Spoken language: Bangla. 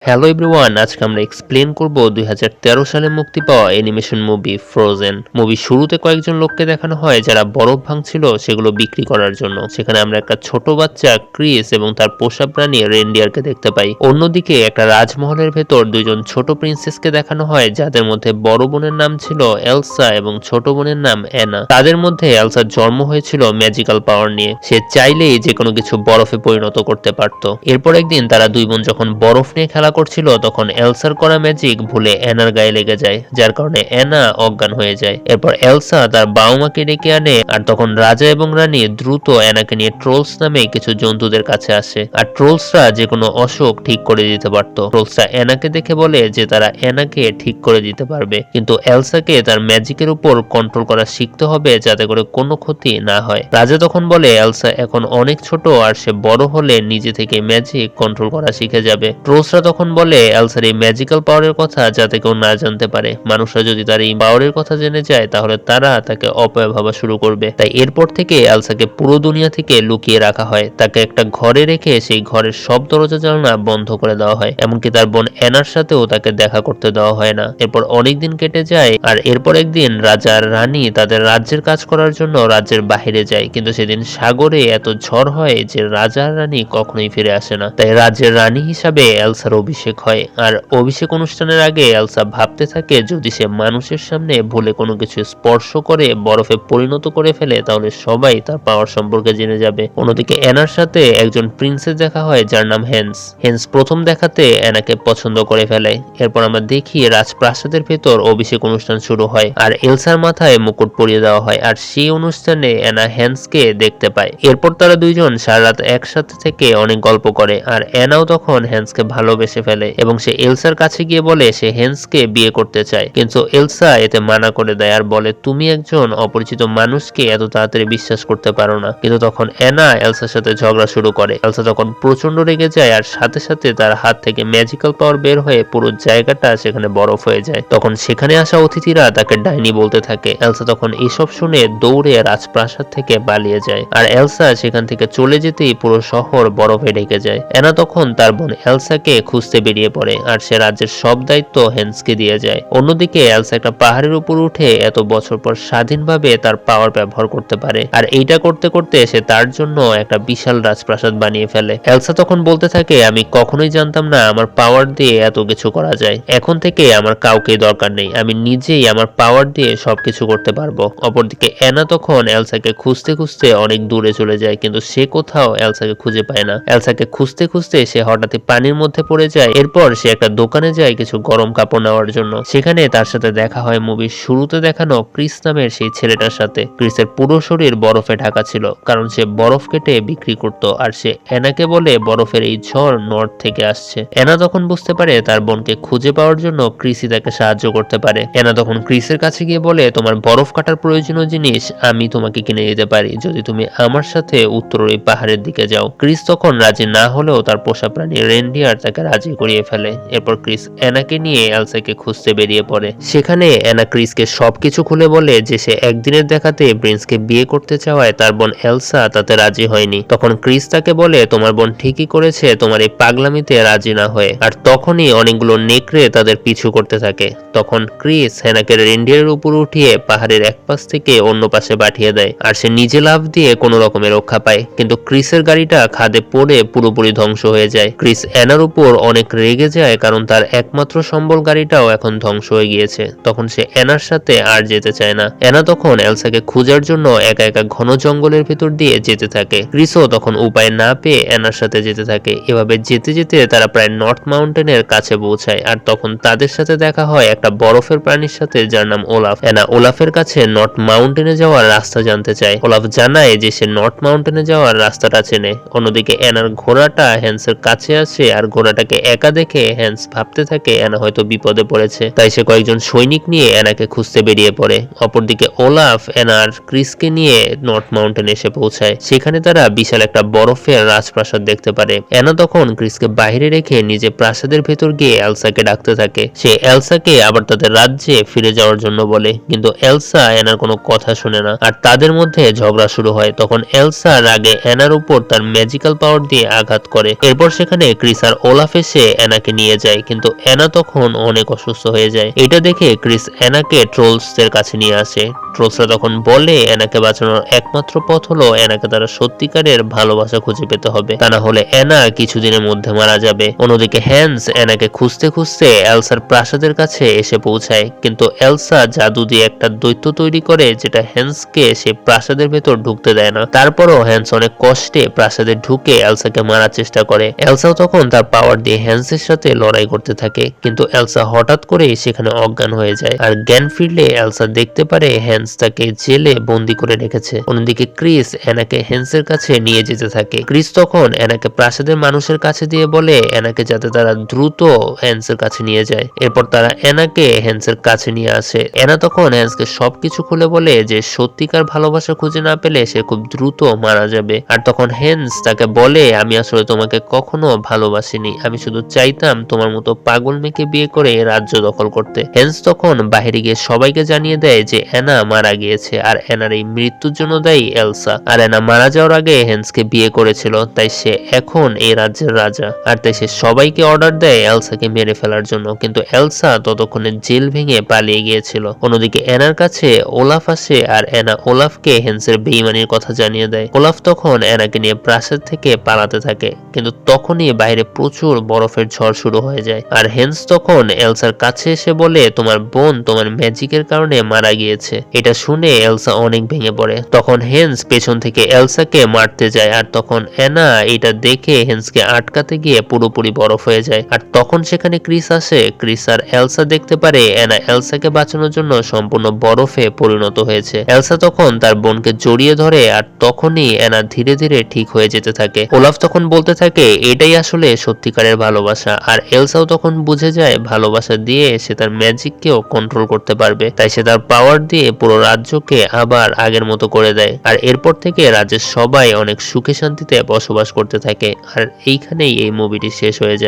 হ্যালো এভরিওয়ান, আজকে আমরা এক্সপ্লেন করব 2013 সালে মুক্তি পাওয়া অ্যানিমেশন মুভি ফ্রোজেন। মুভির শুরুতে কয়েকজন লোককে দেখানো হয় যারা বরফ ভাঙছিল সেগুলো বিক্রি করার জন্য। সেখানে আমরা একটা ছোট বাচ্চা ক্রিস এবং তার পোষা প্রাণী রেনডিয়ারকে দেখতে পাই। অন্যদিকে একটা রাজমহলের ভেতর দুইজন ছোট প্রিন্সেসকে দেখানো হয় যাদের মধ্যে বড় বোনের নাম ছিল এলসা এবং ছোট বোনের নাম অ্যানা। তাদের মধ্যে এলসার জন্ম হয়েছিল ম্যাজিক্যাল পাওয়ার নিয়ে। সে চাইলেই যে কোনো কিছু বরফে পরিণত করতে পারত। এরপর একদিন তারা দুই বোন যখন বরফ নিয়ে খেলা করছিল তখন এলসার করা ম্যাজিক ভুলে অ্যানার গায়ে লেগে যায়, যার কারণে অ্যানা অজ্ঞান হয়ে যায়। এরপর এলসা তার বাবা মাকে ডেকে আনে আর তখন রাজা এবং রানী দ্রুত অ্যানাকে নিয়ে ট্রোলস নামে কিছু জন্তুদের কাছে আসে। আর ট্রোলসরা যে কোনো অসুখ ঠিক করে দিতে পারত। ট্রোলসরা অ্যানাকে দেখে বলে যে তারা অ্যানাকে ঠিক করে দিতে পারবে, কিন্তু এলসাকে তার ম্যাজিকের উপর কন্ট্রোল করা শিখতে হবে যাতে করে কোনো ক্ষতি না হয়। রাজা তখন বলে এলসা এখন অনেক ছোট আর সে বড় হলে নিজে থেকে ম্যাজিক কন্ট্রোল করা শিখে যাবে। ট্রোলসরা তখন বলে এলসার এই ম্যাজিক্যাল পাওয়ারের কথা যাতে কেউ না জানতে পারে। মানুষরা যদি তার এই পাওয়ারের কথা জেনে যায় তাহলে তারা তাকে অপয়া ভাবা শুরু করবে। তাই এরপর থেকে এলসাকে পুরো দুনিয়া থেকে লুকিয়ে রাখা হয়। তাকে একটা ঘরে রেখে সেই ঘরের সব দরজা জানালা বন্ধ করে দেওয়া হয়। এমনকি তার বোন অ্যানার সাথেও তাকে দেখা করতে দেওয়া হয় না। এরপর অনেকদিন কেটে যায় আর এরপর একদিন রাজা আর রানী তাদের রাজ্যের কাজ করার জন্য রাজ্যের বাহিরে যায়, কিন্তু সেদিন সাগরে এত ঝড় হয় যে রাজা আর রানী কখনোই ফিরে আসে না। তাই রাজ্যের রানী হিসাবে এলসার অভিষেক হয়। আর অভিষেক অনুষ্ঠানের আগে এলসা ভাবতে থাকে যদি সে মানুষের সামনে ভুলে কোনো কিছু স্পর্শ করে বরফে পরিণত করে ফেলে তাহলে সবাই তার পাওয়ার সম্পর্কে জেনে যাবে। অন্যদিকে অ্যানার সাথে একজন প্রিন্সেস দেখা হয় যার নাম হেন্স। হেন্স প্রথম দেখাতে অ্যানাকে পছন্দ করে ফেলে। এরপর আমরা দেখি রাজপ্রাসাদের ভেতর অভিষেক অনুষ্ঠান শুরু হয় আর এলসার মাথায় মুকুট পরিয়ে দেওয়া হয় আর সেই অনুষ্ঠানে অ্যানা হেন্সকে দেখতে পায়। এরপর তারা দুইজন সারা রাত একসাথে থেকে অনেক গল্প করে আর অ্যানাও তখন হেন্সকে ভালোবেসে ফেলে এবং সে এলসার কাছে গিয়ে বলে সে হেন্সকে বিয়ে করতে চায়, কিন্তু এলসা এতে মানা করে দেয় আর বলে তুমি একজন অপরিচিত মানুষকে এত তাড়াতাড়ি বিশ্বাস করতে পারো না। কিন্তু তখন অ্যানা এলসার সাথে ঝগড়া শুরু করে। এলসা তখন প্রচন্ড রেগে যায় আর সাথে সাথে তার হাত থেকে ম্যাজিক্যাল পাওয়ার বের হয়ে পুরো জায়গাটা সেখানে বরফ হয়ে যায়। তখন সেখানে আসা অতিথিরা তাকে ডাইনি বলতে থাকে। এলসা তখন এসব শুনে দৌড়ে রাজপ্রাসাদ থেকে পালিয়ে যায় আর এলসা সেখান থেকে চলে যেতেই পুরো শহর বরফে ঢেকে যায়। অ্যানা তখন তার বোন এলসাকে খুঁজতে বেরিয়ে পড়ে আর সে রাজ্যের সব দায়িত্ব হেন্সকে দিয়ে যায়। অন্যদিকে এলসা একটা পাহাড়ের উপর উঠে এত বছর পর স্বাধীনভাবে তার পাওয়ার ব্যবহার করতে পারে আর এইটা করতে করতে সে তার জন্য একটা বিশাল রাজপ্রাসাদ বানিয়ে ফেলে। এলসা তখন বলতে থাকে আমি কখনোই জানতাম না আমার পাওয়ার দিয়ে এত কিছু করা যায়। এখন থেকে আমার কাউকে দরকার নেই, আমি নিজেই আমার পাওয়ার দিয়ে সবকিছু করতে পারবো। অপরদিকে অ্যানা তখন এলসাকে খুঁজতে খুঁজতে অনেক দূরে চলে যায়, কিন্তু সে কোথাও এলসাকে খুঁজে পায় না। এলসাকে খুঁজতে খুঁজতে সে হঠাৎই পানির মধ্যে পড়ে যায়। এরপর সে একটা দোকানে যায় কিছু গরম কাপড় নেওয়ার জন্য। সেখানে তার সাথে দেখা হয় মুভির শুরুতে দেখানো ক্রিস নামের সেই ছেলেটার সাথে। ক্রিসের পুরো শরীর বরফে ঢাকা ছিল কারণ সে বরফ কেটে বিক্রি করত আর সে অ্যানাকে বলে বরফের এই ঝড় নর্থ থেকে আসছে। অ্যানা তখন বুঝতে পারে তার বোনকে খুঁজে পাওয়ার জন্য ক্রিসই তাকে সাহায্য করতে পারে। অ্যানা তখন ক্রিসের কাছে গিয়ে বলে তোমার বরফ কাটার প্রয়োজনীয় জিনিস আমি তোমাকে কিনে দিতে পারি যদি তুমি আমার সাথে উত্তরের এই পাহাড়ের দিকে যাও। ক্রিস তখন রাজি না হলেও তার পোষা প্রাণী রেনডিয়ার তাকে রাজি করিয়ে ফেলে। এরপর ক্রিস অ্যানাকে নিয়ে এলসাকে খুঁজতে বেরিয়ে পড়ে। সেখানে অ্যানা ক্রিসকে সবকিছু খুলে বলে যে সে একদিনের দেখাতে প্রিন্সকে বিয়ে করতে চাওয়ায় তার বোন এলসা তাতে রাজি হয়নি। তখন ক্রিস তাকে বলে তোমার বোন ঠিকই করেছে তোমার এই পাগলামিতে রাজি না হয়ে। আর তখনই অনেকগুলো নেকড়ে তাদের পিছু করতে থাকে। তখন ক্রিস অ্যানাকে রেনডিয়ারের উপর উঠিয়ে পাহাড়ের এক পাশ থেকে অন্য পাশে পাঠিয়ে দেয় আর সে নিজে লাফ দিয়ে কোনো রকমে রক্ষা পায়, কিন্তু ক্রিসের গাড়িটা খাদে পড়ে পুরোপুরি ধ্বংস হয়ে যায়। ক্রিস অ্যানার উপর অনেক রেগে যায় কারণ তার একমাত্র সম্বল গাড়িটাও এখন ধ্বংস হয়ে গিয়েছে। তখন সে অ্যানার সাথে আর যেতে চায় না। অ্যানা তখন এলসাকে খোঁজার জন্য একা একা ঘন জঙ্গলের ভিতর দিয়ে যেতে থাকে। ক্রিসও তখন উপায় না পেয়ে অ্যানার সাথে যেতে থাকে। এভাবে যেতে যেতে তারা প্রায় নর্থ মাউন্টেনের কাছে পৌঁছায় আর তখন তাদের সাথে দেখা হয় একটা বরফের প্রাণীর সাথে যার নাম ওলাফ। অ্যানা ওলাফের কাছে নর্থ মাউন্টেনে যাওয়ার রাস্তা জানতে চায়। ওলাফ জানায় যে সে নর্থ মাউন্টেনে যাওয়ার রাস্তাটা চেনে। অন্যদিকে অ্যানার ঘোড়াটা হ্যান্সের কাছে আসে আর ঘোড়াটাকে একা দেখে হ্যান্স ভাবতে থাকে অ্যানা হয়তো বিপদে পড়েছে। তাই সে কয়েকজন সৈনিক নিয়ে অ্যানাকে খুঁজতে বেরিয়ে পড়ে। অপরদিকে ওলাফ অ্যানার ক্রিসকে নিয়ে নর্থ মাউন্টেনে এসে পৌঁছায়। সেখানে তারা বিশাল একটা বরফের রাজপ্রাসাদ দেখতে পারে। অ্যানা তখন ক্রিসকে বাইরে রেখে নিজে প্রাসাদের ভেতর গিয়ে এলসাকে ডাকতে থাকে। সে এলসাকে আবার তাদের রাজ্যে ফিরে যাওয়ার জন্য বলে, কিন্তু এলসা অ্যানার কোনো কথা শুনে না আর তাদের মধ্যে ঝগড়া শুরু হয়। তখন এলসা রাগে অ্যানার উপর তার ম্যাজিক্যাল পাওয়ার দিয়ে আঘাত করে। এরপর সেখানে ক্রিস আর ওলাফ এসে এসে অ্যানাকে নিয়ে যায়, কিন্তু অ্যানা তখন অনেক অসুস্থ হয়ে যায়। এটা দেখে ক্রিস অ্যানাকে ট্রোলসদের কাছে নিয়ে আসে। ট্রোলসরা তখন বলে অ্যানাকে বাঁচানোর একমাত্র পথ হলো অ্যানাকে তারা সত্যিকারের ভালোবাসা খুঁজে পেতে হবে, তা না হলে অ্যানা কিছুদিনের মধ্যে মারা যাবে। অন্যদিকে হ্যান্স অ্যানাকে খুঁজতে খুঁজতে এলসার প্রাসাদের কাছে এসে পৌঁছায়, কিন্তু এলসা জাদু দিয়ে একটা দৈত্য তৈরি করে যেটা হ্যান্সকে সে প্রাসাদের ভেতর ঢুকতে দেয় না। তারপরও হ্যান্স অনেক কষ্টে প্রাসাদে ঢুকে এলসাকে মারার চেষ্টা করে। এলসাও তখন তার পাওয়ার দিয়ে হ্যান্সের সাথে লড়াই করতে থাকে, কিন্তু এলসা হঠাৎ করে সেখানে অজ্ঞান হয়ে যায়। আর জ্ঞান ফিরলে এলসা দেখতে পারে হ্যান্স তাকে জেলে বন্দি করে রেখেছে। অন্যদিকে ক্রিস অ্যানাকে হ্যান্সের কাছে নিয়ে যেতে থাকে। ক্রিস তখন অ্যানাকে প্রাসাদের মানুষের কাছে দিয়ে বলে অ্যানাকে যাতে তারা দ্রুত হ্যান্সের কাছে নিয়ে যায়। এরপর তারা অ্যানাকে হ্যান্সের কাছে নিয়ে আসে। অ্যানা তখন হ্যান্সকে সবকিছু খুলে বলে যে সত্যিকার ভালোবাসা খুঁজে না পেলে সে খুব দ্রুত মারা যাবে। আর তখন হ্যান্স তাকে বলে আমি আসলে তোমাকে কখনো ভালোবাসিনি, আমি শুধু চাইতাম তোমার মতো পাগল মেয়েকে বিয়ে করে রাজ্য দখল করতে। হ্যান্স তখন বাইরে গিয়ে সবাইকে জানিয়ে দেয় যে অ্যানা মারা গিয়েছে, আর অ্যানার এই মৃত্যুর জন্য দায়ী এলসা। আর অ্যানা মারা যাওয়ার আগে হ্যান্সকে বিয়ে করেছিল, তাই সে এখন এই রাজ্যের রাজা। আর তাই সে সবাইকে অর্ডার দেয় এলসাকে মেরে ফেলার জন্য, কিন্তু এলসা ততক্ষণে জেল ভেঙে পালিয়ে গিয়েছিল। অন্যদিকে অ্যানার কাছে ওলাফ আসে, আর অ্যানা ওলাফকে হ্যান্সের বেইমানির কথা জানিয়ে দেয়। ওলাফ তখন অ্যানাকে নিয়ে প্রাসাদ থেকে পালাতে থাকে, কিন্তু তখনই বাইরে প্রচুর বরফের ঝড় শুরু হয়ে যায়। আর হ্যান্স তখন এলসার কাছে এসে বলে তোমার বোন তোমার ম্যাজিকের কারণে মারা গিয়েছে। এটা শুনে এলসা অনেক ভেঙে পড়ে। তখন হ্যান্স পেছন থেকে এলসাকে মারতে যায়, আর তখন অ্যানা এটা দেখে হ্যান্সকে আটকাতে গিয়ে পুরোপুরি বরফ হয়ে যায়। আর তখন সেখানে ক্রিস আসে। ক্রিস আর এলসা দেখতে পারে অ্যানা এলসাকে বাঁচানোর জন্য সম্পূর্ণ বরফে পরিণত হয়েছে। এলসা তখন তার বোনকে জড়িয়ে ধরে, আর তখনই অ্যানা ধীরে ধীরে ঠিক হয়ে যেতে থাকে। ওলাফ তখন বলতে থাকে এটাই আসলে সত্যিকারের ভালোবাসা। আর এলসাও তখন বুঝে যায় ভালোবাসা দিয়ে সে তার ম্যাজিককেও কন্ট্রোল করতে পারবে, তাই সে তার পাওয়ার দিয়ে পুরো রাজ্যকে আবার আগের মতো করে দেয়। আর এরপর থেকে রাজ্যের সবাই অনেক সুখে শান্তিতে বসবাস করতে থাকে। আর এইখানেই এই মুভিটি শেষ হয়ে যায়।